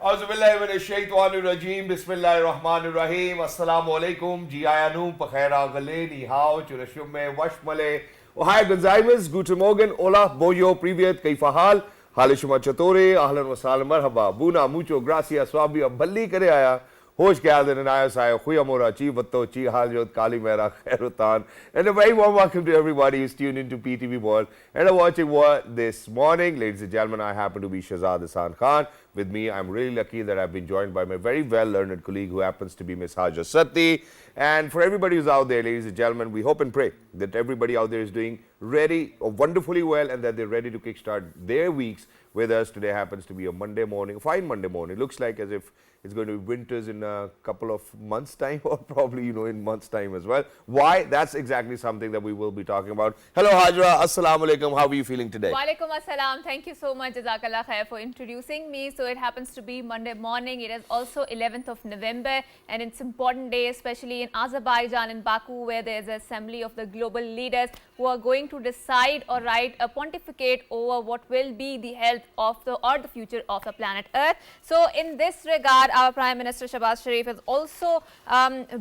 Auzubillahiminashaitanirrajim. Bismillahirrahmanirrahim. Assalamu alaikum. Jiayanu, Pakhera Gale, Ni Hao, Churashume, Washmale. Ohio Gonzaimas, Guten Morgen, Ola, Bojo, Privyet, Kaifahal, Halishuma Chatore, Ahlan Wasal, Marhaba, Buna, Mucho, Gracias, Swabi, Bali Kareaya. Hosh Galden and Ayasai, Huyamora, Chivato, Chi Haljot, Kalimera, Kherutan, and a very warm welcome to everybody who's tuned into PTV World and are watching what this morning. Ladies and gentlemen, I happen to be Shahzad Hasan Khan. With me, I'm really lucky that I've been joined by my very well-learned colleague who happens to be Miss Hajra Satti. And for everybody who's out there, ladies and gentlemen, we hope and pray that everybody out there is doing wonderfully well and that they're ready to kickstart their weeks with us. Today happens to be a Monday morning, a fine Monday morning. It looks like as if it's going to be winters in a couple of months' time or probably, in months' time as well. Why? That's exactly something that we will be talking about. Hello, Hajra. Assalamu alaikum. How are you feeling today? Walaikum assalam. Thank you so much, Jazakallah Khair, for introducing me. So it happens to be Monday morning. It is also 11th of November and it's an important day, especially in Azerbaijan and Baku, where there is an assembly of the global leaders who are going to decide or pontificate over what will be the health of the future of the planet Earth. So in this regard, our Prime Minister Shahbaz Sharif is also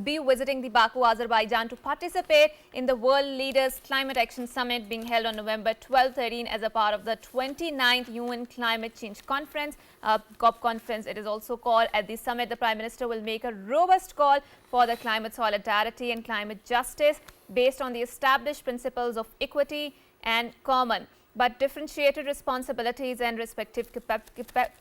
be visiting the Baku, Azerbaijan to participate in the World Leaders Climate Action Summit being held on November 12-13 as a part of the 29th UN Climate Change Conference, COP conference it is also called. At the summit, the Prime Minister will make a robust call for the climate solidarity and climate justice based on the established principles of equity and common but differentiated responsibilities and respective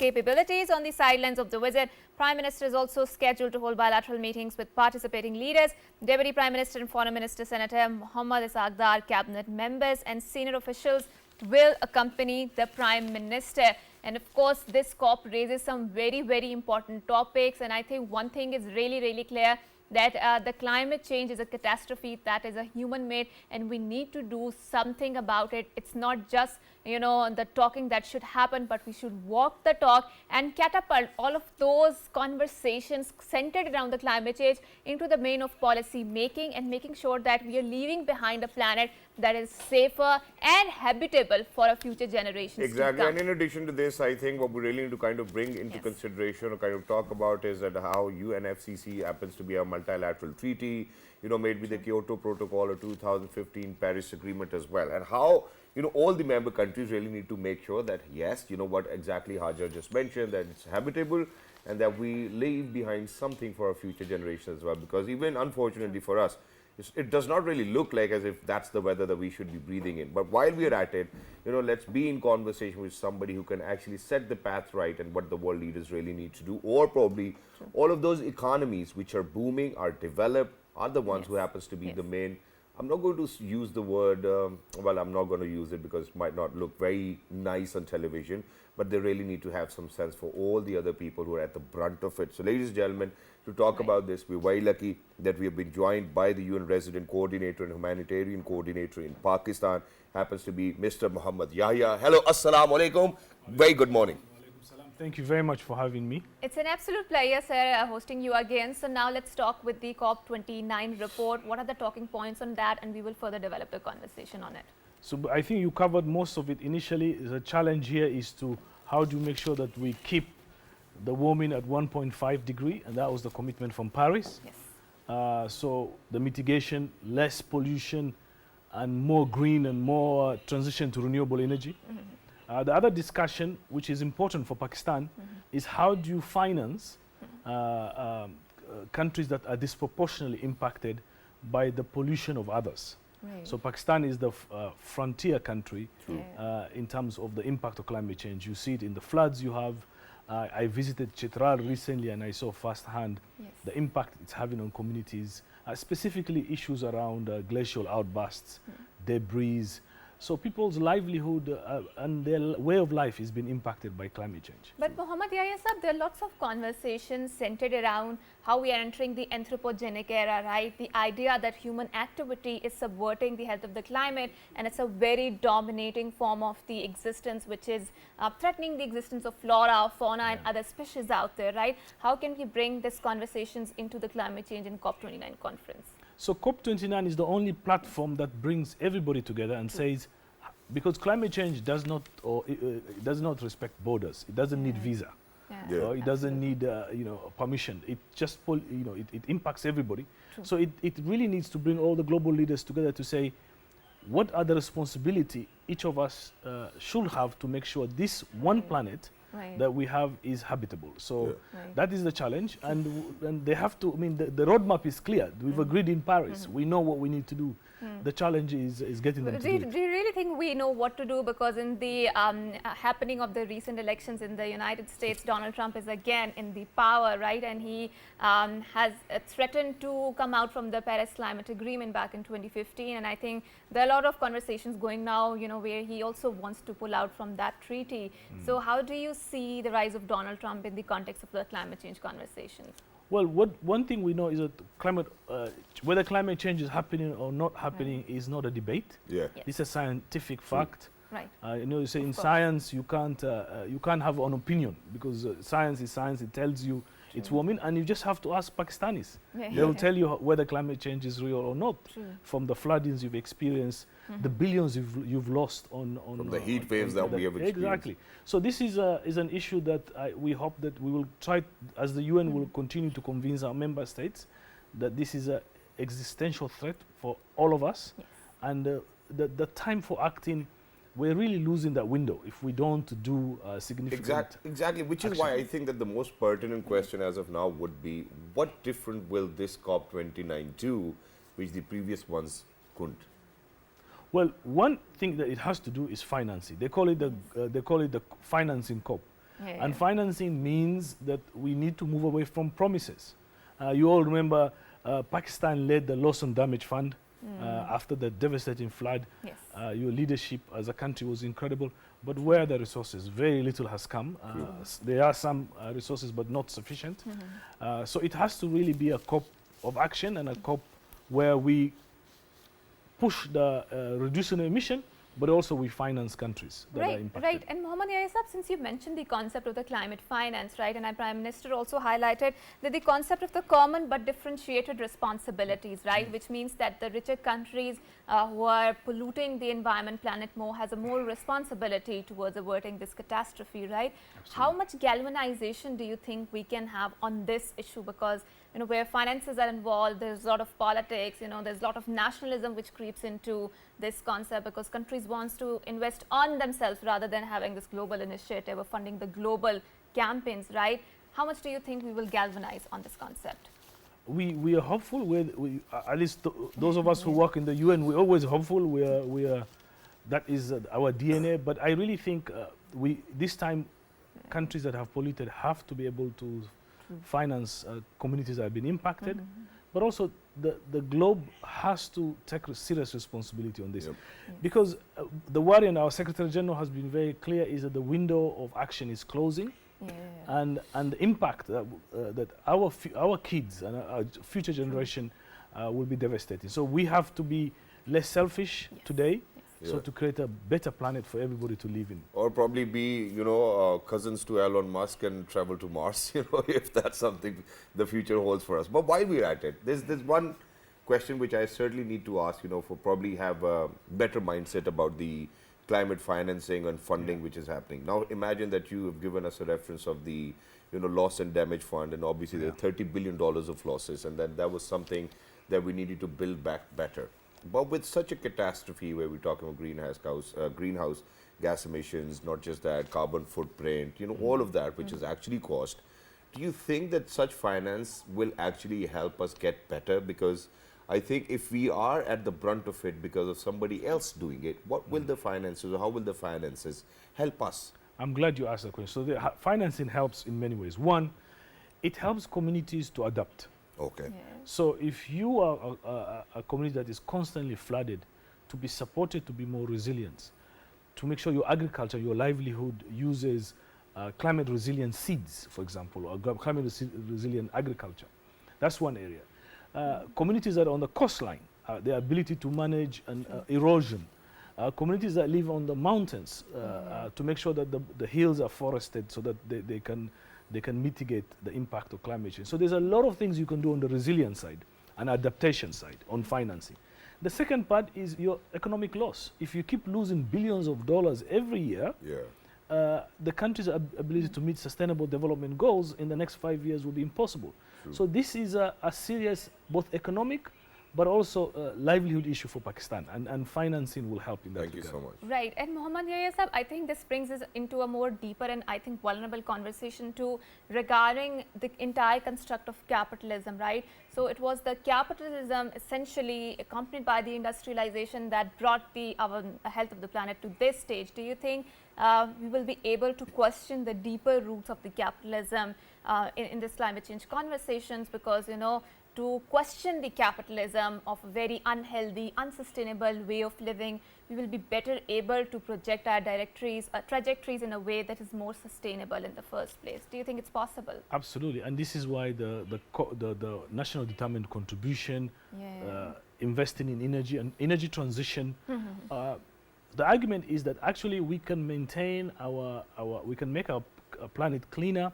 capabilities. On the sidelines of the visit, Prime Minister is also scheduled to hold bilateral meetings with participating leaders. Deputy Prime Minister and Foreign Minister Senator Mohamed, Akhtar, cabinet members and senior officials will accompany the Prime Minister. And of course, this COP raises some very, very important topics. And I think one thing is really clear, that the climate change is a catastrophe that is a human made and we need to do something about it. It's not just the talking that should happen, but we should walk the talk and catapult all of those conversations centered around the climate change into the main of policy making and making sure that we are leaving behind a planet that is safer and habitable for our future generations. Exactly. And in addition to this, I think what we really need to kind of bring into consideration or kind of talk about is that how UNFCCC happens to be a multilateral treaty, made with the Kyoto Protocol or 2015 Paris Agreement as well, and how all the member countries really need to make sure that yes, what exactly Hajra just mentioned, that it's habitable and that we leave behind something for our future generations as well, because even unfortunately for us, it does not really look like as if that's the weather that we should be breathing in. But while we are at it, let's be in conversation with somebody who can actually set the path right and what the world leaders really need to do, or probably all of those economies which are booming, are developed, are the ones who happens to be the main. I'm not going to use the word, well, I'm not going to use it because it might not look very nice on television, but they really need to have some sense for all the other people who are at the brunt of it. So, ladies and gentlemen, to talk about this, we're very lucky that we have been joined by the UN Resident Coordinator and Humanitarian Coordinator in Pakistan, happens to be Mr. Muhammad Yahya. Hello, assalamu alaikum. Very good morning. Thank you very much for having me. It's an absolute pleasure, sir, hosting you again. So now let's talk with the COP29 report. What are the talking points on that? And we will further develop the conversation on it. So I think you covered most of it initially. The challenge here is to how do you make sure that we keep the warming at 1.5 degree, and that was the commitment from Paris. Yes. So the mitigation, less pollution, and more green and more transition to renewable energy. The other discussion, which is important for Pakistan, is how do you finance countries that are disproportionately impacted by the pollution of others. Right. So Pakistan is the frontier country in terms of the impact of climate change. You see it in the floods you have. I visited Chitral recently and I saw firsthand the impact it's having on communities, specifically issues around glacial outbursts, debris. So people's livelihood and their way of life is being impacted by climate change. But Mohamed Yahya sahab, there are lots of conversations centered around how we are entering the anthropogenic era, right? The idea that human activity is subverting the health of the climate and it's a very dominating form of the existence which is threatening the existence of flora, fauna and other species out there, right? How can we bring these conversations into the climate change and COP29 conference? So COP29 is the only platform that brings everybody together and says, because climate change does not respect borders, it doesn't need visa. It doesn't need permission. It just it impacts everybody. True. So it really needs to bring all the global leaders together to say, what are the responsibility each of us should have to make sure this one planet that we have is habitable. So that is the challenge, and they have to. I mean, the roadmap is clear. We've agreed in Paris. We know what we need to do. The challenge is getting them to do it. Do you really think we know what to do? Because in the happening of the recent elections in the United States, Donald Trump is again in the power, right? And he has threatened to come out from the Paris Climate Agreement back in 2015. And I think there are a lot of conversations going now, where he also wants to pull out from that treaty. So how do you see the rise of Donald Trump in the context of the climate change conversations? Well, one thing we know is that whether climate change is happening or not happening is not a debate. It's a scientific fact. Right. You say in science you can't have an opinion, because science is science. It tells you it's warming, and you just have to ask Pakistanis. They'll tell you whether climate change is real or not. From the floodings you've experienced, the billions you've lost on from the heat waves that we have experienced. Exactly. So this is an issue that we hope that we will try, as the UN will continue to convince our member states that this is an existential threat for all of us, and the time for acting, we're really losing that window if we don't do significant Exactly, which is action. why I think that the most pertinent question as of now would be, what different will this COP29 do, which the previous ones couldn't? Well, one thing that it has to do is financing. They call it the financing COP. And financing means that we need to move away from promises. You all remember Pakistan led the loss and damage fund after the devastating flood. Your leadership as a country was incredible, but where are the resources? Very little has come. There are some resources, but not sufficient. So it has to really be a COP of action, and a COP where we push the reducing emission, but also we finance countries that are impacted. Right. And Mohamed, since you mentioned the concept of the climate finance, right, and our Prime Minister also highlighted that the concept of the common but differentiated responsibilities, right, which means that the richer countries who are polluting the environment, planet more, has a more responsibility towards averting this catastrophe, right? Absolutely. How much galvanization do you think we can have on this issue? Because where finances are involved, there's a lot of politics, there's a lot of nationalism which creeps into this concept, because countries wants to invest on themselves rather than having this global initiative of funding the global campaigns, right? How much do you think we will galvanize on this concept? We are hopeful. At least those of us who work in the UN, we're always hopeful. We are that is our DNA. But I really think this time countries that have polluted have to be able to finance communities that have been impacted, but also the globe has to take serious responsibility on this, because the worry, and our Secretary General has been very clear, is that the window of action is closing, and the impact that our kids and our future generation will be devastating. So we have to be less selfish today. So to create a better planet for everybody to live in. Or probably be, cousins to Elon Musk and travel to Mars, if that's something the future holds for us. But while we're at it, there's one question which I certainly need to ask, for probably have a better mindset about the climate financing and funding which is happening. Now imagine that you have given us a reference of the, loss and damage fund, and obviously there are $30 billion of losses, and then that was something that we needed to build back better. But with such a catastrophe where we're talking about greenhouse gas emissions, not just that, carbon footprint, all of that which is actually cost, do you think that such finance will actually help us get better? Because I think if we are at the brunt of it because of somebody else doing it, what will the finances, or how will the finances help us? I'm glad you asked that question. So the financing helps in many ways. One, it helps communities to adapt. Okay. So if you are a community that is constantly flooded, to be supported to be more resilient, to make sure your agriculture, your livelihood uses climate resilient seeds, for example, or climate resilient agriculture. That's one area. Communities that are on the coastline, their ability to manage erosion. Communities that live on the mountains, to make sure that the hills are forested so that they can mitigate the impact of climate change. So there's a lot of things you can do on the resilience side and adaptation side on financing. The second part is your economic loss. If you keep losing billions of dollars every year, the country's ability to meet sustainable development goals in the next 5 years will be impossible. True. So this is a serious both economic but also livelihood issue for Pakistan, and financing will help in that Thank you regard. so much. Right, and Mohamed Yahya sahab, I think this brings us into a more deeper and I think vulnerable conversation too regarding the entire construct of capitalism, right? So it was the capitalism essentially accompanied by the industrialization that brought the health of the planet to this stage. Do you think we will be able to question the deeper roots of the capitalism in this climate change conversations? Because, you know, to question the capitalism of a very unhealthy, unsustainable way of living, we will be better able to project our trajectories in a way that is more sustainable in the first place. Do you think it's possible? Absolutely, and this is why the national determined contribution, investing in energy and energy transition. The argument is that actually we can maintain we can make our planet cleaner.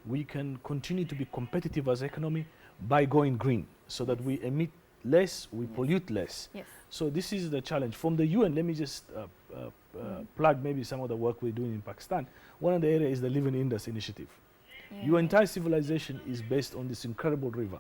We can continue to be competitive as an economy by going green, so that we emit less, we pollute less. So this is the challenge. From the UN, let me just plug maybe some of the work we're doing in Pakistan. One of the areas is the Living Indus initiative. Your entire civilization is based on this incredible river.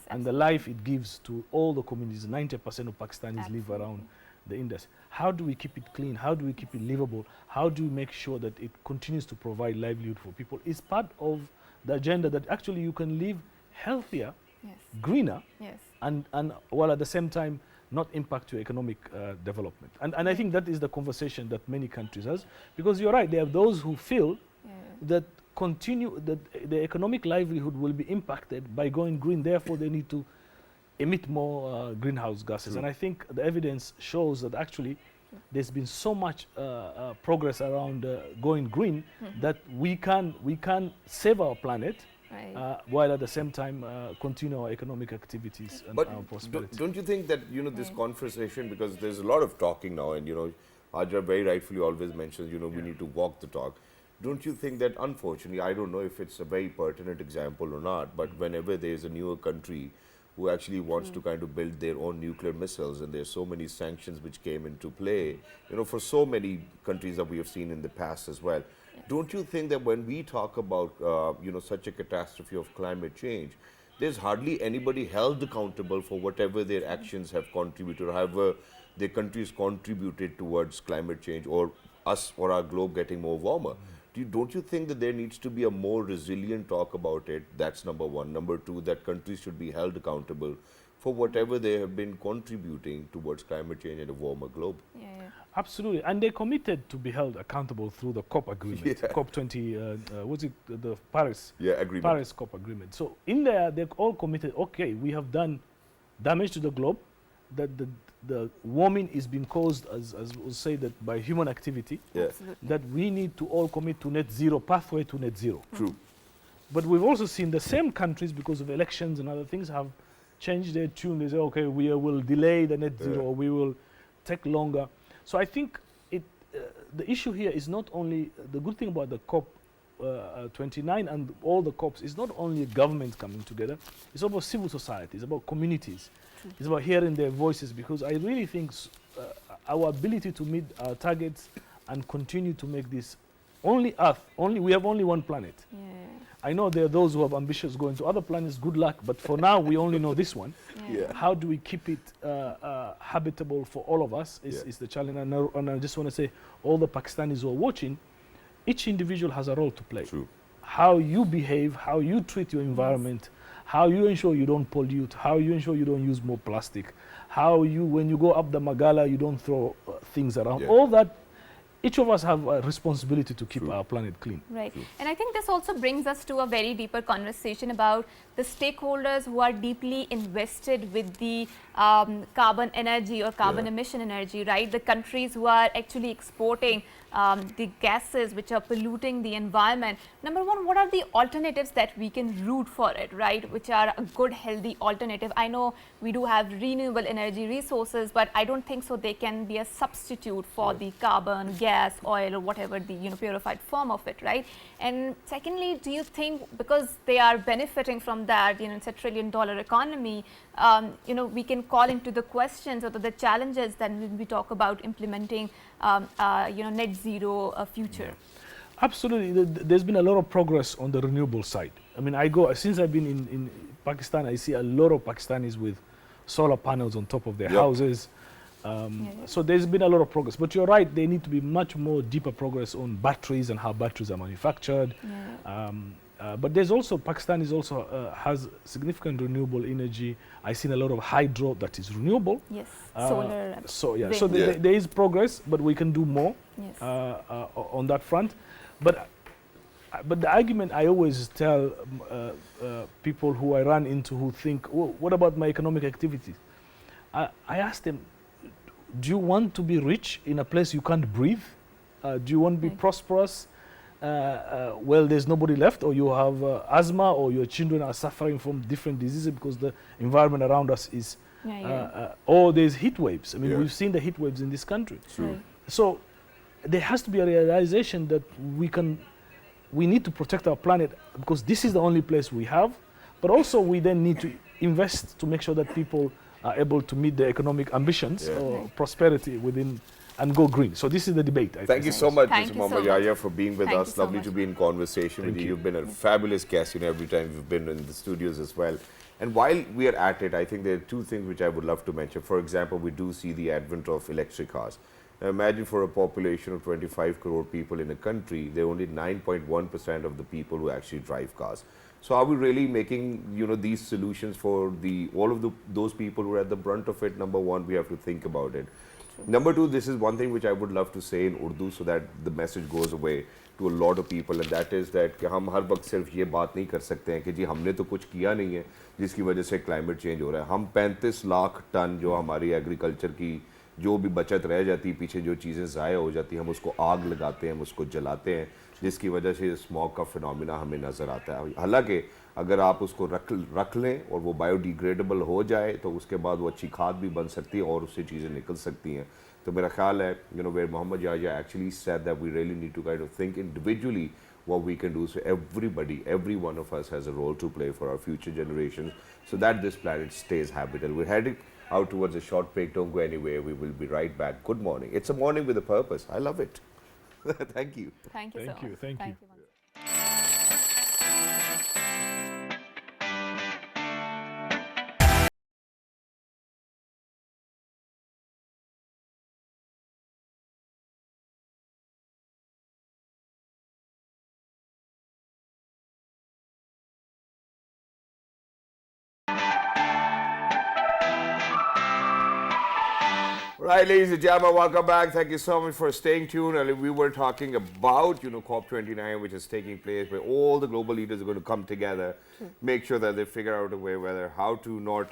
And the life it gives to all the communities. 90% of Pakistanis live around the Indus. How do we keep it clean? How do we keep it livable? How do we make sure that it continues to provide livelihood for people? It's part of the agenda that actually you can live healthier, greener, and while at the same time not impact your economic development. And I think that is the conversation that many countries has, because you're right, there are those who feel that the economic livelihood will be impacted by going green, therefore they need to emit more greenhouse gases. And I think the evidence shows that actually there's been so much progress around going green that we can save our planet while at the same time continue our economic activities and our prosperity. Don't you think that, you know, this conversation, because there's a lot of talking now, and, you know, Hajra very rightfully always mentions, you know, we need to walk the talk. Don't you think that, unfortunately, I don't know if it's a very pertinent example or not, but whenever there's a newer country who actually wants to kind of build their own nuclear missiles, and there's so many sanctions which came into play, you know, for so many countries that we have seen in the past as well. Don't you think that when we talk about, you know, such a catastrophe of climate change, there's hardly anybody held accountable for whatever their actions have contributed, or however their countries contributed towards climate change, or us or our globe getting more warmer? Don't you think that there needs to be a more resilient talk about it? That's number one. Number two, that countries should be held accountable for whatever they have been contributing towards climate change and a warmer globe. Absolutely, and they committed to be held accountable through the COP agreement, COP 20, what's it, the Paris agreement. Paris COP agreement. So in there, they're all committed, okay, we have done damage to the globe, that the warming is being caused, as we'll say, that by human activity, that we need to all commit to net zero, pathway to net zero. True. But we've also seen the same countries, because of elections and other things, have changed their tune. They say, okay, we will delay the net zero, or we will take longer. So I think the issue here is not only, the good thing about the COP 29 and all the COPs is not only governments coming together, it's about civil society, it's about communities, it's about hearing their voices, because I really think our ability to meet our targets and continue to make this only Earth, we have only one planet. I know there are those who have ambitions going to other planets, good luck, but for now we only know this one. How do we keep it habitable for all of us is the challenge. And I just want to say, all the Pakistanis who are watching, each individual has a role to play. True. How you behave, how you treat your environment, how you ensure you don't pollute, how you ensure you don't use more plastic, how you, when you go up the Magala, you don't throw things around. All that, each of us have a responsibility to keep our planet clean. Right. And I think this also brings us to a very deeper conversation about the stakeholders who are deeply invested with the carbon energy or carbon emission energy, right? The countries who are actually exporting the gases which are polluting the environment. Number one, what are the alternatives that we can root for it, right? Which are a good, healthy alternative. I know we do have renewable energy resources, but I don't think so they can be a substitute for the carbon, gas, oil, or whatever the purified form of it, right? And secondly, do you think because they are benefiting from that, it's a $1 trillion economy, we can call into the questions or the challenges that when we talk about implementing, net zero future? Absolutely. There's been a lot of progress on the renewable side. I mean, since I've been in Pakistan, I see a lot of Pakistanis with solar panels on top of their houses. So there's been a lot of progress. But you're right, there need to be much more deeper progress on batteries and how batteries are manufactured. But there's also, Pakistan is also has significant renewable energy. I've seen a lot of hydro that is renewable. Yes, solar. So there is progress, but we can do more on that front. But the argument I always tell people who I run into who think, oh, what about my economic activities? I ask them, do you want to be rich in a place you can't breathe? Do you want to be prosperous? Well, there's nobody left, or you have asthma, or your children are suffering from different diseases because the environment around us is, or there's heat waves. I mean, we've seen the heat waves in this country. So there has to be a realization that we need to protect our planet because this is the only place we have, but also we then need to invest to make sure that people are able to meet their economic ambitions or prosperity within and go green. So this is the debate. Thank you so much, Mr. Mohamed Yahya, for being with us. Lovely to be in conversation with you. You've been a fabulous guest, every time you've been in the studios as well. And while we are at it, I think there are two things which I would love to mention. For example, we do see the advent of electric cars. Now imagine for a population of 25 crore people in a country, there are only 9.1% of the people who actually drive cars. So are we really making, these solutions for all of those people who are at the brunt of it? Number one, we have to think about it. Number two, this is one thing which I would love to say in Urdu so that the message goes away to a lot of people, and that is that कि हम हर वक्त सिर्फ ये बात नहीं कर सकते हैं कि जी हमने तो कुछ किया नहीं है जिसकी वजह से क्लाइमेट चेंज हो रहा है. हम 35 लाख टन जो हमारी एग्रीकल्चर की जो भी बचत रह जाती है, पीछे जो चीज़ें ज़ाया हो जाती हैं, हम उसको आग लगाते हैं, हम उसको जलाते हैं, जिसकी वजह से स्मॉग का फिनोमिना हमें नज़र आता है. हालांकि अगर आप उसको रख लें और वो बायोडिग्रेडेबल हो जाए तो उसके बाद वो अच्छी खाद भी बन सकती है और उससे चीज़ें निकल सकती हैं. तो मेरा ख्याल है, where Mohamed Yahya actually said that we really need to kind of think individually what we can do. So every one of us has a role to play for our future generations so that this planet stays habitable. We're heading out towards a short break. Don't go anywhere. We will be right back. Good morning. It's a morning with a purpose. I love it. Thank you. Thank you so much. Thank you. Right, ladies and gentlemen, welcome back. Thank you so much for staying tuned. We were talking about, COP29, which is taking place, where all the global leaders are going to come together, make sure that they figure out a way how to not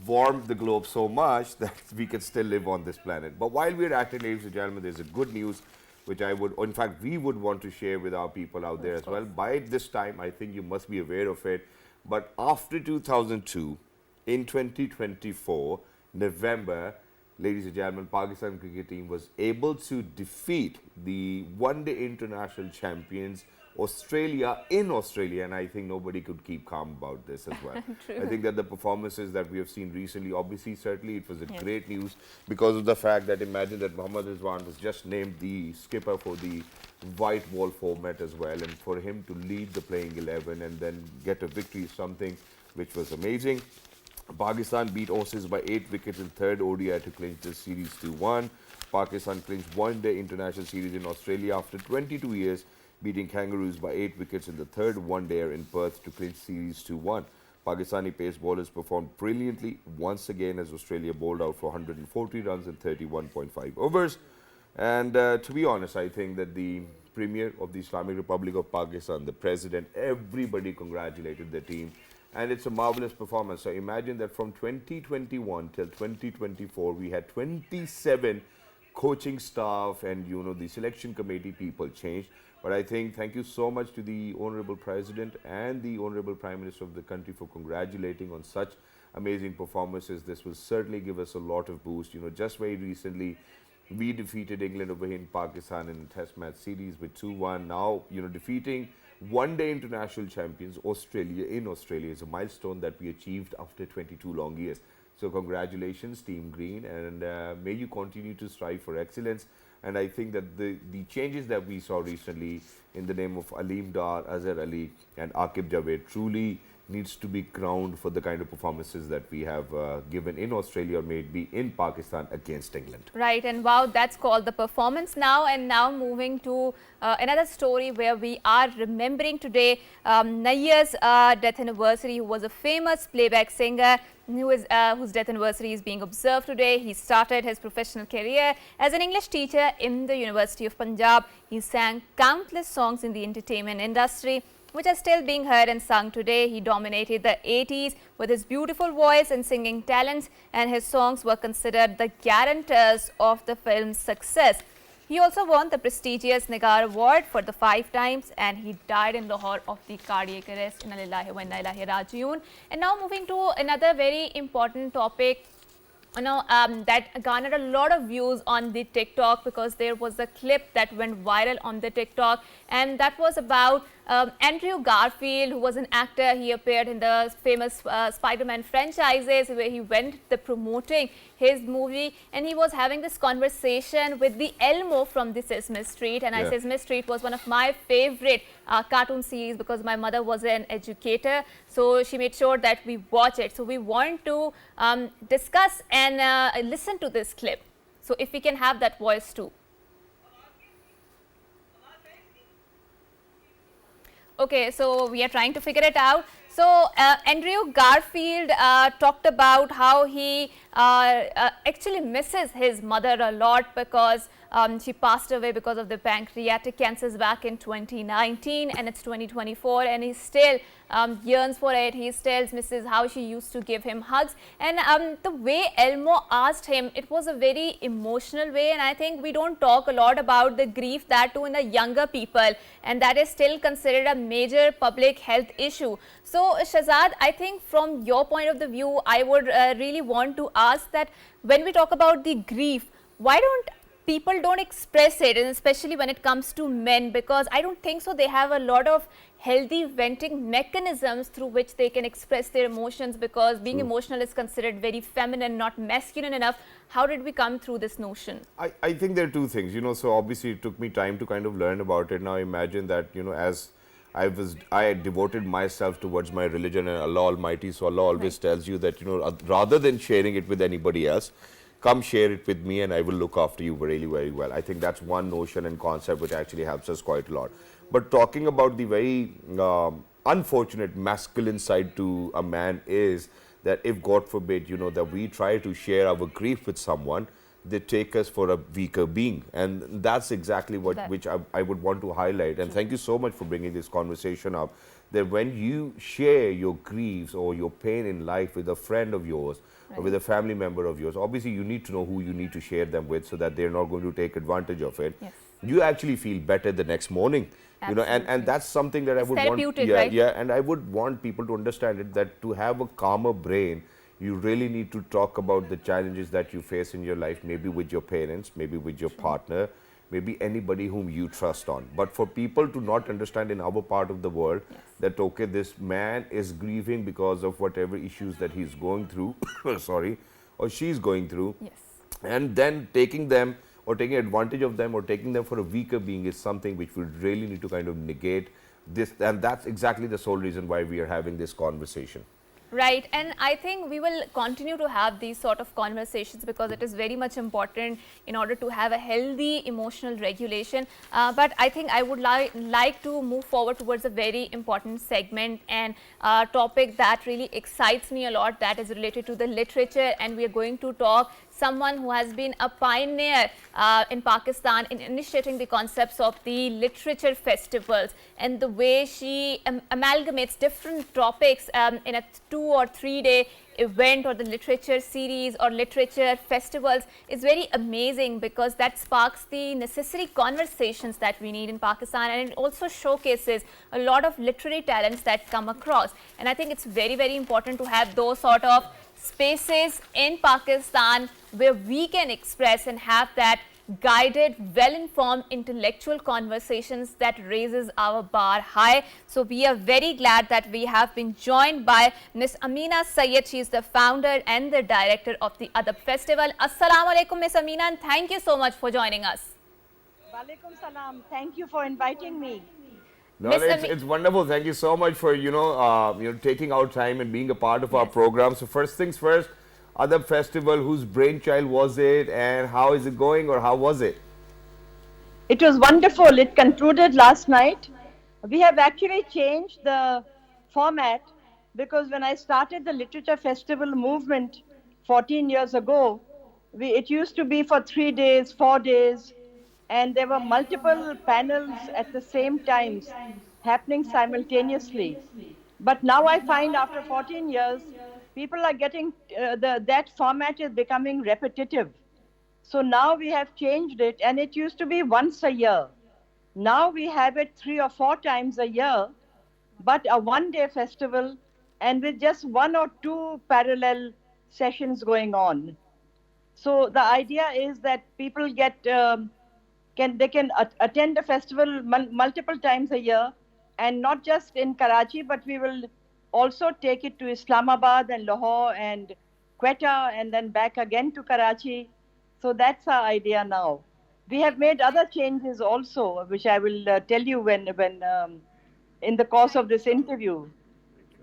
warm the globe so much that we can still live on this planet. But while we're at it, ladies and gentlemen, there's a good news, which in fact, we would want to share with our people out there as well. By this time, I think you must be aware of it. But after 2002, in 2024, November, ladies and gentlemen, Pakistan cricket team was able to defeat the one-day international champions, Australia, in Australia, and I think nobody could keep calm about this as well. I think that the performances that we have seen recently, obviously, certainly it was a great news because of the fact that imagine that Mohammad Rizwan was just named the skipper for the white ball format as well, and for him to lead the playing 11 and then get a victory is something which was amazing. Pakistan beat Aussies by 8 wickets in third ODI to clinch the series 2-1. Pakistan clinched one-day international series in Australia after 22 years, beating Kangaroos by 8 wickets in the third one-dayer in Perth to clinch series 2-1. Pakistani pace bowlers performed brilliantly once again as Australia bowled out for 140 runs in 31.5 overs. And to be honest, I think that the Premier of the Islamic Republic of Pakistan, the President, everybody congratulated the team. And it's a marvelous performance. So imagine that from 2021 till 2024, we had 27 coaching staff and, the selection committee people changed. But I think thank you so much to the Honorable President and the Honorable Prime Minister of the country for congratulating on such amazing performances. This will certainly give us a lot of boost. Just very recently, we defeated England over here in Pakistan in a test match series with 2-1. Now, defeating one-day international champions, Australia, in Australia is a milestone that we achieved after 22 long years. So congratulations, Team Green, and may you continue to strive for excellence. And I think that the changes that we saw recently in the name of Aleem Dar, Azhar Ali and Aqib Javed truly needs to be crowned for the kind of performances that we have given in Australia or maybe in Pakistan against England. Right, and wow, that's called the performance now. And now moving to another story where we are remembering today Nayyar's death anniversary, who was a famous playback singer whose death anniversary is being observed today. He started his professional career as an English teacher in the University of Punjab. He sang countless songs in the entertainment industry, which are still being heard and sung today. He dominated the 80s with his beautiful voice and singing talents, and his songs were considered the guarantors of the film's success. He also won the prestigious Nagar Award for the 5 times, and he died in Lahore of the cardiac arrest. Inna lillahi wa inna ilaihi rajiun. And now moving to another very important topic, that garnered a lot of views on the TikTok, because there was a clip that went viral on the TikTok, and that was about Andrew Garfield, who was an actor. He appeared in the famous Spider-Man franchises, where he went promoting his movie, and he was having this conversation with the Elmo from the Sesame Street. And Sesame Street was one of my favorite cartoon series, because my mother was an educator, so she made sure that we watch it. So we want to discuss and listen to this clip. So if we can have that voice too. Okay, so we are trying to figure it out. So Andrew Garfield talked about how he actually misses his mother a lot, because she passed away because of the pancreatic cancers back in 2019, and it's 2024, and he still yearns for it. He still misses how she used to give him hugs, and the way Elmo asked him, it was a very emotional way. And I think we don't talk a lot about the grief, that too in the younger people, and that is still considered a major public health issue. So Shahzad, I think from your point of the view, I would really want to ask that when we talk about the grief, why don't people express it, and especially when it comes to men, because I don't think so they have a lot of healthy venting mechanisms through which they can express their emotions, because being emotional is considered very feminine, not masculine enough. How did we come through this notion? I think there are two things, so obviously it took me time to kind of learn about it. Now imagine that, as I devoted myself towards my religion and Allah Almighty, so Allah always tells you that, rather than sharing it with anybody else, come share it with me and I will look after you really, very well. I think that's one notion and concept which actually helps us quite a lot. But talking about the very unfortunate masculine side to a man is that if God forbid, that we try to share our grief with someone, they take us for a weaker being. And that's exactly which I would want to highlight. And thank you so much for bringing this conversation up, that when you share your griefs or your pain in life with a friend of yours, or with a family member of yours, obviously you need to know who you need to share them with, so that they're not going to take advantage of it. Yes. You actually feel better the next morning. And that's something that I would want. Right? And I would want people to understand it, that to have a calmer brain, you really need to talk about the challenges that you face in your life, maybe with your parents, maybe with your partner, maybe anybody whom you trust on. But for people to not understand in our part of the world that, okay, this man is grieving because of whatever issues that he's going through, sorry, or she's going through, and then taking them or taking advantage of them or taking them for a weaker being is something which we really need to kind of negate this. And that's exactly the sole reason why we are having this conversation. Right, and I think we will continue to have these sort of conversations, because it is very much important in order to have a healthy emotional regulation. But I think I would like to move forward towards a very important segment and topic that really excites me a lot, that is related to the literature. And we are going to talk someone who has been a pioneer in Pakistan in initiating the concepts of the literature festivals, and the way she amalgamates different topics in a 2 or 3 day event, or the literature series or literature festivals is very amazing, because that sparks the necessary conversations that we need in Pakistan, and it also showcases a lot of literary talents that come across. And I think it's very, very important to have those sort of spaces in Pakistan where we can express and have that guided, well-informed intellectual conversations that raises our bar high. So we are very glad that we have been joined by Miss Ameena Saiyid. She is the founder and the director of the Adab Festival. Assalamu alaikum, Miss Ameena, and thank you so much for joining us. Walaikum salam. Thank you for inviting me. No, Miss it's wonderful. Thank you so much for taking out time and being a part of our Yes. program. So first things first, Adab Festival, whose brainchild was it, and how is it going, or how was it? It was wonderful. It concluded last night. We have actually changed the format because when I started the Literature Festival movement 14 years ago, it used to be for 3 days, 4 days, and there were multiple panels at the same times happening simultaneously. But now I find after 14 years, people are getting that format is becoming repetitive. So now we have changed it, and it used to be once a year. Now we have it 3 or 4 times a year, but a 1 day festival and with just 1 or 2 parallel sessions going on. So the idea is that people can attend the festival multiple times a year, and not just in Karachi, but we will also take it to Islamabad and Lahore and Quetta, and then back again to Karachi. So that's our idea now. We have made other changes also, which I will tell you when in the course of this interview.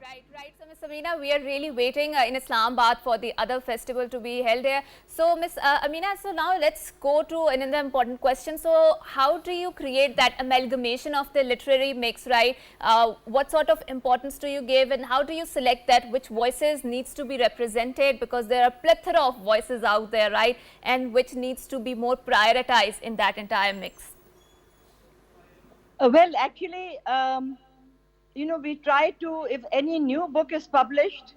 Right, right. So, Miss Ameena, we are really waiting in Islamabad for the other festival to be held here. So, Miss Ameena, so now let's go to another important question. So, how do you create that amalgamation of the literary mix, right? What sort of importance do you give, and how do you select that which voices needs to be represented, because there are plethora of voices out there, right? And which needs to be more prioritized in that entire mix? Well, actually, we try to, if any new book is published,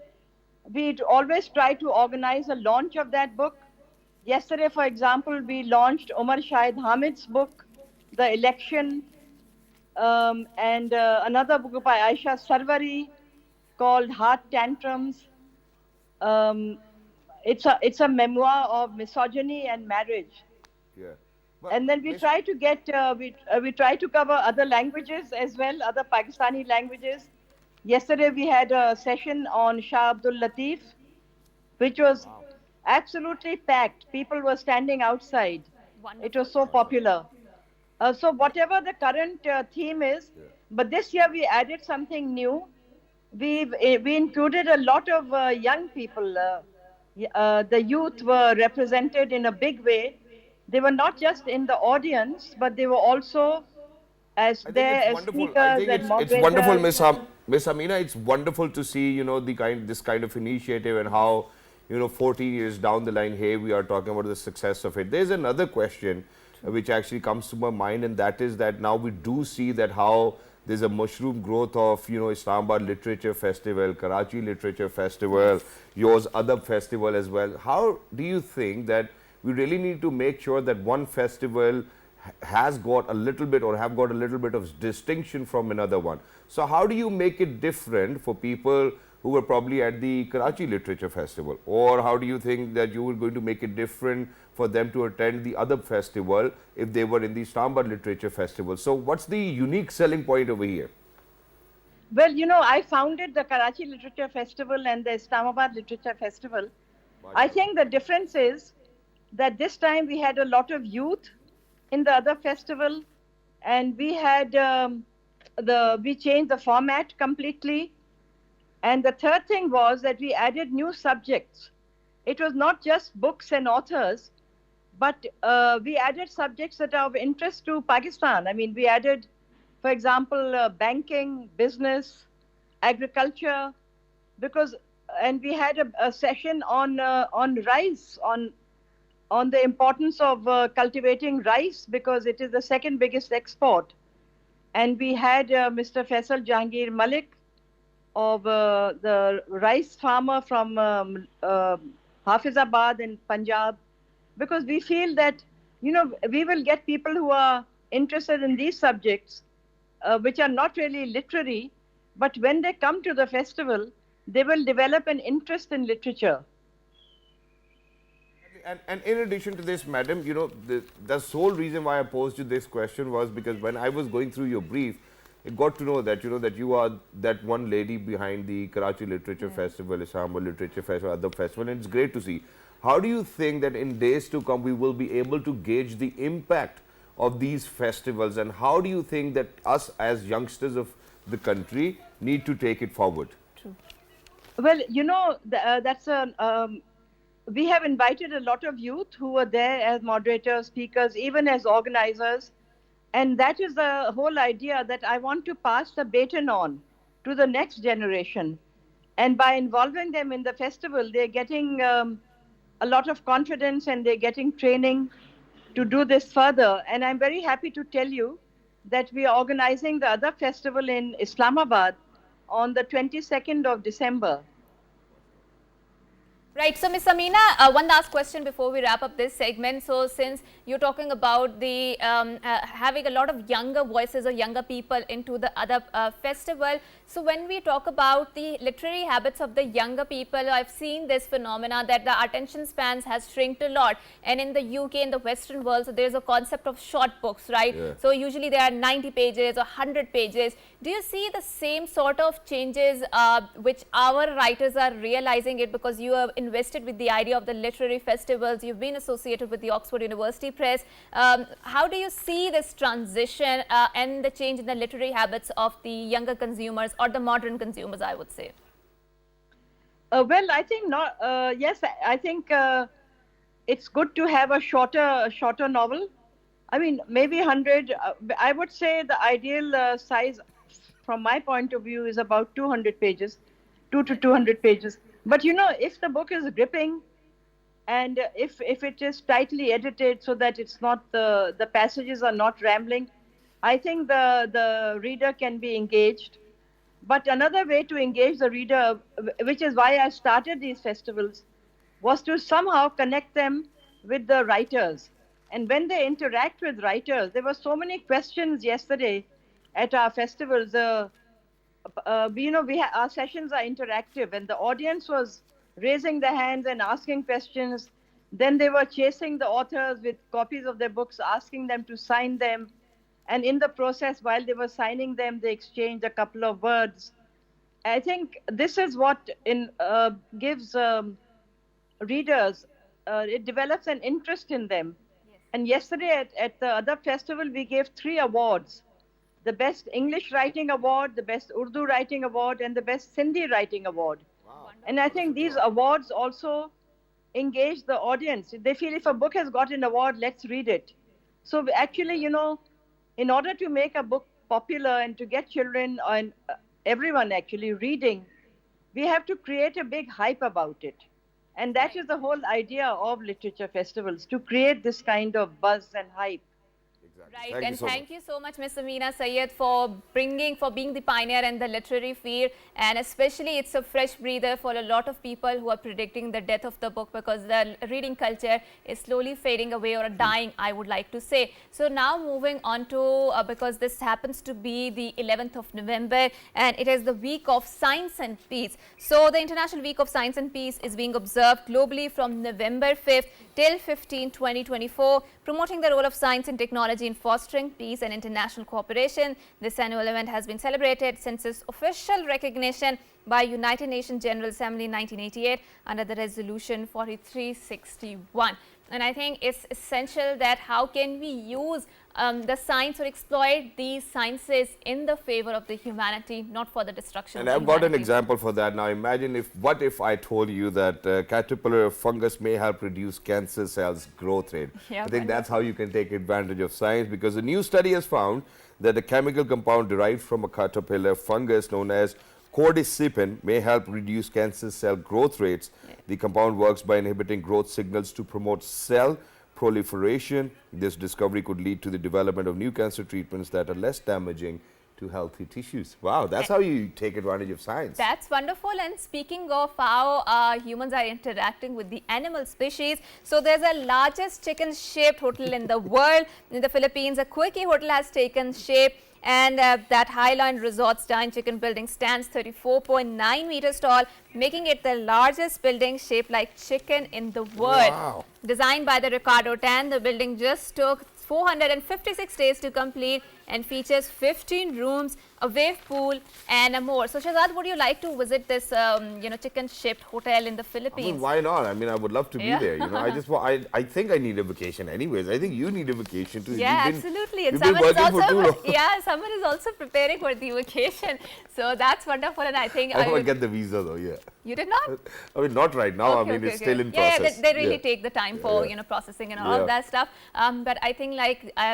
we always try to organize a launch of that book. Yesterday, for example, we launched Omar Shahid Hamid's book, The Election, and another book by Aisha Sarwari called Heart Tantrums. Um, it's a memoir of misogyny and marriage. Yeah. Well, And then we try to get we try to cover other languages as well, other Pakistani languages. Yesterday we had a session on Shah Abdul Latif, which was absolutely packed. People were standing outside. It Wonderful. was so popular. So whatever the current theme is, but this year we added something new. We included a lot of young people. The youth were represented in a big way. They were not just in the audience, but they were also as I think there it's as wonderful. I speakers think and it's wonderful, moderators. Miss Ameena. It's wonderful to see this kind of initiative, and how 14 years down the line, here we are talking about the success of it. There's another question which actually comes to my mind, and that is that now we do see that how there's a mushroom growth of Islamabad Literature Festival, Karachi Literature Festival, yours Adab Festival as well. How do you think that we really need to make sure that one festival has got a little bit, or have got a little bit of distinction from another one? So how do you make it different for people who were probably at the Karachi Literature Festival, or how do you think that you were going to make it different for them to attend the Adab Festival if they were in the Islamabad Literature Festival? So what's the unique selling point over here? Well, I founded the Karachi Literature Festival and the Islamabad Literature Festival. I think the difference is that this time we had a lot of youth in the other festival, and we had we changed the format completely. And the third thing was that we added new subjects. It was not just books and authors, but we added subjects that are of interest to Pakistan. I mean, we added, for example, banking, business, agriculture, and we had a session on rice, on the importance of cultivating rice, because it is the second biggest export. And we had Mr. Faisal Jahangir Malik, of the rice farmer from Hafizabad in Punjab, because we feel that we will get people who are interested in these subjects, which are not really literary, but when they come to the festival, they will develop an interest in literature. And in addition to this, madam, the sole reason why I posed you this question was because when I was going through your brief, I got to know that that you are that one lady behind the Karachi Literature Festival, Islamabad Literature Festival, Adab Festival, and it's great to see. How do you think that in days to come we will be able to gauge the impact of these festivals, and how do you think that us as youngsters of the country need to take it forward? True. Well, you know, we have invited a lot of youth who were there as moderators, speakers, even as organizers. And that is the whole idea, that I want to pass the baton on to the next generation. And by involving them in the festival, they're getting a lot of confidence and they're getting training to do this further. And I'm very happy to tell you that we are organizing the other festival in Islamabad on the 22nd of December. Right. So, Ms. Ameena, one last question before we wrap up this segment. So, since you're talking about the having a lot of younger voices or younger people into the Adab festival, so when we talk about the literary habits of the younger people, I've seen this phenomena that the attention spans has shrinked a lot. And in the UK, in the Western world, so there's a concept of short books, right? Yeah. So, usually there are 90 pages or 100 pages. Do you see the same sort of changes which our writers are realizing it, because you have invested with the idea of the literary festivals, you've been associated with the Oxford University Press. How do you see this transition and the change in the literary habits of the younger consumers or the modern consumers, I would say? Well, I think not. Yes, I think it's good to have a shorter novel. I mean, maybe 100. I would say the ideal size, from my point of view, is about 200 pages, 2 to 200 pages. But you know, if the book is gripping, and if it is tightly edited so that it's not the passages are not rambling, I think the reader can be engaged. But another way to engage the reader, which is why I started these festivals, was to somehow connect them with the writers. And when they interact with writers, there were so many questions yesterday at our festivals. Our sessions are interactive, and the audience was raising their hands and asking questions. Then they were chasing the authors with copies of their books, asking them to sign them. And in the process, while they were signing them, they exchanged a couple of words. I think this is what gives readers, it develops an interest in them. Yes. And yesterday at the Adab festival, we gave 3 awards: the best English writing award, the best Urdu writing award, and the best Sindhi writing award. Wow. And I think these awards also engage the audience. They feel if a book has got an award, let's read it. So actually, you know, in order to make a book popular and to get children and everyone actually reading, we have to create a big hype about it. And that is the whole idea of literature festivals, to create this kind of buzz and hype. Right, thank you so much, Ms. Ameena Saiyid, for being the pioneer in the literary field, and especially it's a fresh breather for a lot of people who are predicting the death of the book, because the reading culture is slowly fading away or dying, I would like to say. So now moving on to, because this happens to be the 11th of November and it is the week of Science and Peace. So the International Week of Science and Peace is being observed globally from November 5th till 15, 2024, promoting the role of science and technology in fostering peace and international cooperation. This annual event has been celebrated since its official recognition by United Nations General Assembly in 1988 under the resolution 4361. And I think it's essential that how can we use the science or exploit these sciences in the favor of the humanity, not for the destruction of humanity. And I've got an example for that. Now imagine what if I told you that caterpillar fungus may help reduce cancer cells growth rate. Yeah, I think that's how you can take advantage of science, because a new study has found that a chemical compound derived from a caterpillar fungus known as cordycepin may help reduce cancer cell growth rates. Yeah. The compound works by inhibiting growth signals to promote cell proliferation. This discovery could lead to the development of new cancer treatments that are less damaging to healthy tissues. Wow, that's how you take advantage of science. That's wonderful. And speaking of how humans are interacting with the animal species, so there's a largest chicken-shaped hotel in the world. In the Philippines, a quirky hotel has taken shape, and that Highline Resort's giant chicken building stands 34.9 meters tall, making it the largest building shaped like chicken in the world. Wow. Designed by the Ricardo Tan, the building just took 456 days to complete, and features 15 rooms, a wave pool, and more. So, Shahzad, would you like to visit this, chicken shaped hotel in the Philippines? I mean, why not? I mean, I would love to be there. I think I need a vacation anyways. I think you need a vacation too. Yeah, absolutely. And someone is also preparing for the vacation. So that's wonderful. And I think I want to get the visa though. Yeah. You did not? I mean, not right now. Okay, it's still in process. Yeah, they really take the time for processing and all of that stuff. But I think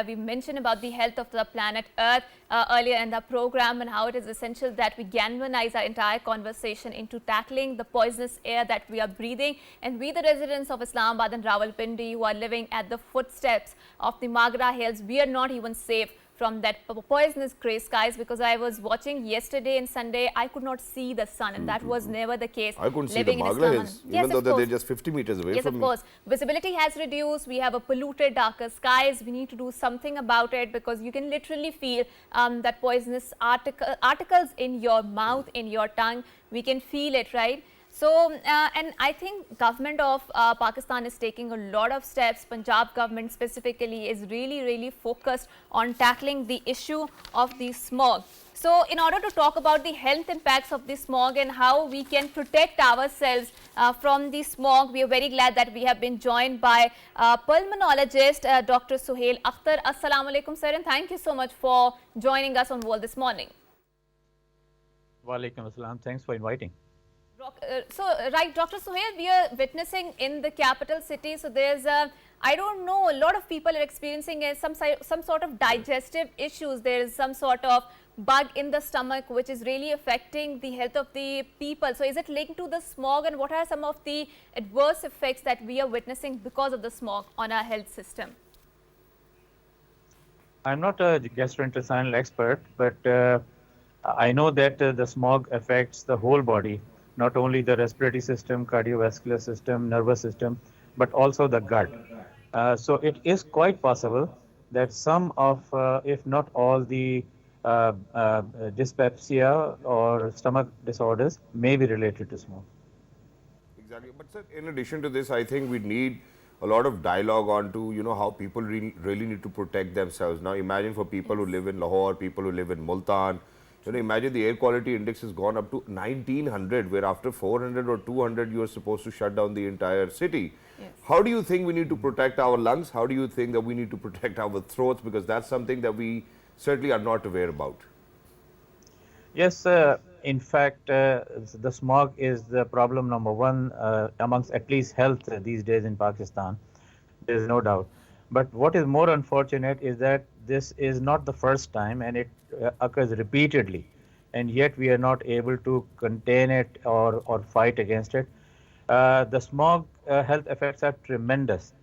we mentioned about the health of the planet Earth earlier in the program, and how it is essential that we galvanize our entire conversation into tackling the poisonous air that we are breathing. And we, the residents of Islamabad and Rawalpindi, who are living at the footsteps of the Maghra Hills, we are not even safe from that poisonous grey skies, because I was watching yesterday and Sunday, I could not see the sun, and that was never the case. I couldn't see the Maghra Hills, even though they're just 50 meters away from me. Yes, of course. Visibility has reduced. We have a polluted, darker skies. We need to do something about it, because you can literally feel that poisonous particles in your mouth, in your tongue. We can feel it, right? So, and I think government of Pakistan is taking a lot of steps. Punjab government specifically is really focused on tackling the issue of the smog. So, in order to talk about the health impacts of the smog and how we can protect ourselves from the smog, we are very glad that we have been joined by pulmonologist Dr. Sohail Akhtar. Assalamu alaikum, sir, and thank you so much for joining us on World this morning. Wa alaikum assalam. Thanks for inviting. Right, Dr. Sohail, we are witnessing in the capital city, so there's I don't know, a lot of people are experiencing some sort of digestive issues. There is some sort of bug in the stomach which is really affecting the health of the people. So is it linked to the smog, and what are some of the adverse effects that we are witnessing because of the smog on our health system? I'm not a gastrointestinal expert, but I know that the smog affects the whole body, not only the respiratory system, cardiovascular system, nervous system, but also the gut. So it is quite possible that some of, if not all, the dyspepsia or stomach disorders may be related to smog. Exactly. But sir, in addition to this, I think we need a lot of dialogue on to, how people really need to protect themselves. Now imagine for people who live in Lahore, people who live in Multan, imagine the air quality index has gone up to 1900, where after 400 or 200 you are supposed to shut down the entire city. Yes. How do you think we need to protect our lungs? How do you think that we need to protect our throats? Because that's something that we certainly are not aware about. Yes, in fact, the smog is the problem number one amongst at least health these days in Pakistan. There is no doubt. But what is more unfortunate is that this is not the first time, and it occurs repeatedly, and yet we are not able to contain it or fight against it. The smog health effects are tremendous.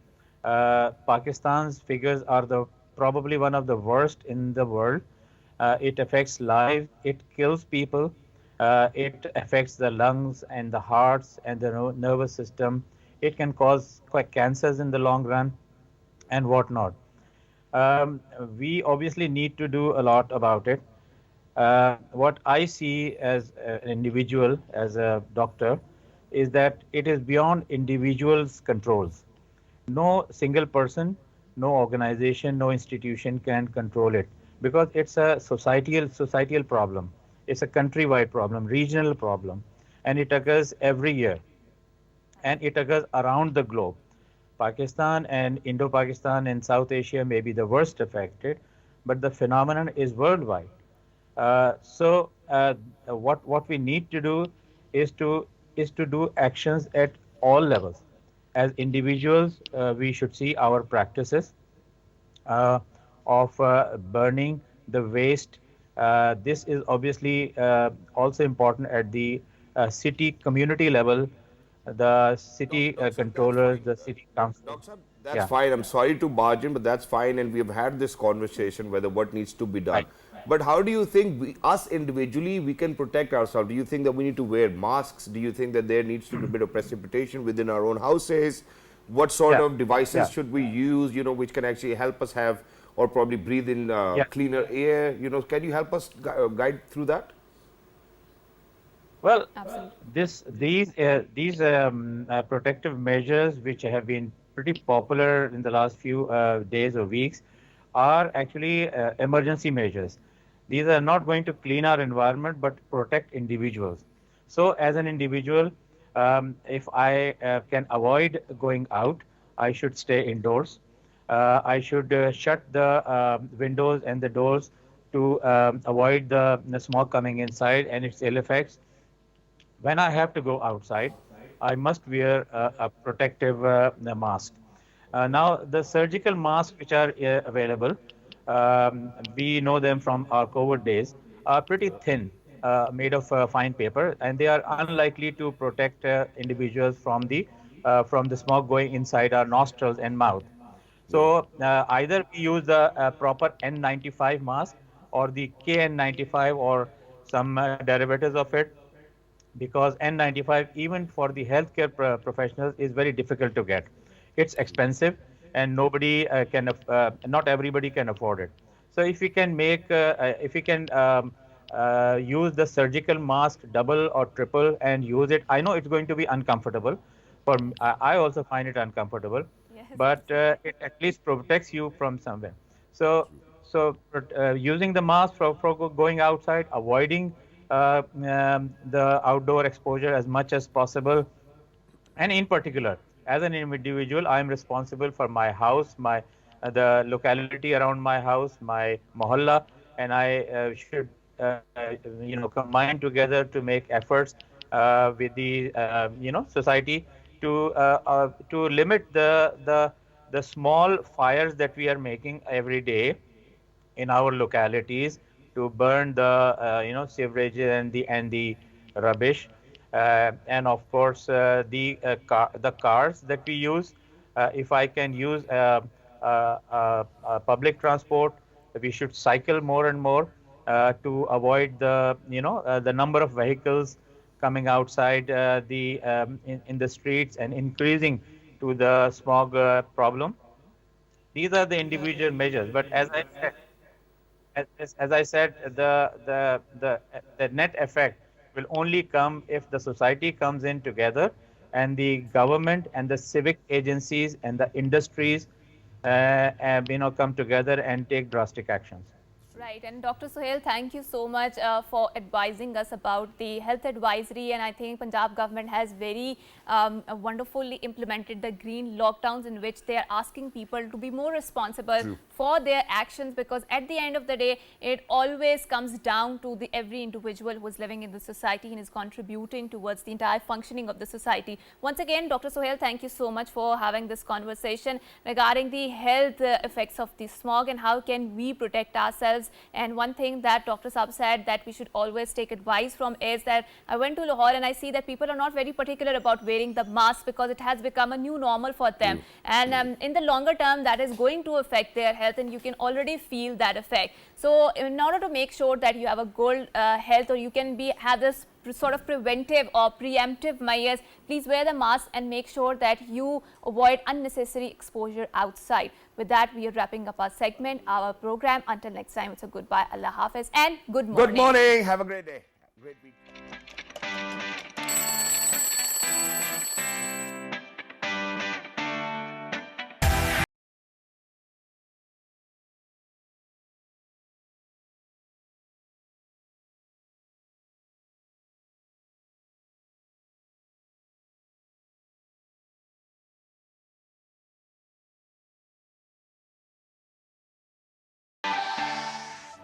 Pakistan's figures are probably one of the worst in the world. It affects lives, it kills people, it affects the lungs and the hearts and the nervous system. It can cause cancers in the long run and whatnot. We obviously need to do a lot about it. What I see as an individual, as a doctor, is that it is beyond individuals' controls. No single person, no organization, no institution can control it, because it's a societal problem. It's a countrywide problem, regional problem, and it occurs every year, and it occurs around the globe. Pakistan and Indo-Pakistan and South Asia may be the worst affected, but the phenomenon is worldwide. So what we need to do is to do actions at all levels. As individuals, we should see our practices of burning the waste. This is obviously also important at the city community level. The city controllers, the city council. That's fine. I'm sorry to barge in, but that's fine. And we have had this conversation whether what needs to be done. Right. But how do you think us individually, we can protect ourselves? Do you think that we need to wear masks? Do you think that there needs to be a bit of precipitation within our own houses? What sort of devices should we use, which can actually help us have or probably breathe in cleaner air? Can you help us guide through that? Well, these protective measures, which have been pretty popular in the last few days or weeks, are actually emergency measures. These are not going to clean our environment, but protect individuals. So as an individual, if I can avoid going out, I should stay indoors. I should shut the windows and the doors to avoid the smoke coming inside and its ill effects. When I have to go outside, I must wear a protective mask. Now, the surgical masks which are available, we know them from our COVID days, are pretty thin, made of fine paper, and they are unlikely to protect individuals from the smoke going inside our nostrils and mouth. So either we use the proper N95 mask or the KN95 or some derivatives of it, because N95, even for the healthcare professionals, is very difficult to get. It's expensive, and not everybody can afford it. So if we can use the surgical mask double or triple and use it, I know it's going to be uncomfortable. I also find it uncomfortable, Yes, but absolutely. it at least protects you from somewhere. So, using the mask for going outside, avoiding the outdoor exposure as much as possible, and in particular, as an individual, I am responsible for my house, my the locality around my house, my mohalla, and I should combine together to make efforts with the society to limit the small fires that we are making every day in our localities, to burn the sewage and the rubbish, and of course the cars that we use. If I can use public transport, we should cycle more and more to avoid the number of vehicles coming outside in the streets and increasing to the smog problem. These are the individual measures, but as I said, the net effect will only come if the society comes in together, and the government and the civic agencies and the industries, come together and take drastic actions. Right, and Dr. Sohail, thank you so much for advising us about the health advisory, and I think Punjab government has very wonderfully implemented the green lockdowns, in which they are asking people to be more responsible for their actions, because at the end of the day, it always comes down to the every individual who is living in the society and is contributing towards the entire functioning of the society. Once again, Dr. Sohail, thank you so much for having this conversation regarding the health effects of the smog and how can we protect ourselves. And one thing that Dr. Saab said that we should always take advice from is that I went to Lahore and I see that people are not very particular about wearing the mask, because it has become a new normal for them. And in the longer term, that is going to affect their health, and you can already feel that effect. So in order to make sure that you have a good health, or you can have this sort of preventive or preemptive measures, please wear the mask and make sure that you avoid unnecessary exposure outside. With that, we are wrapping up our segment, our program. Until next time, it's a goodbye, Allah Hafiz, and good morning. Good morning. Have a great day. Great week.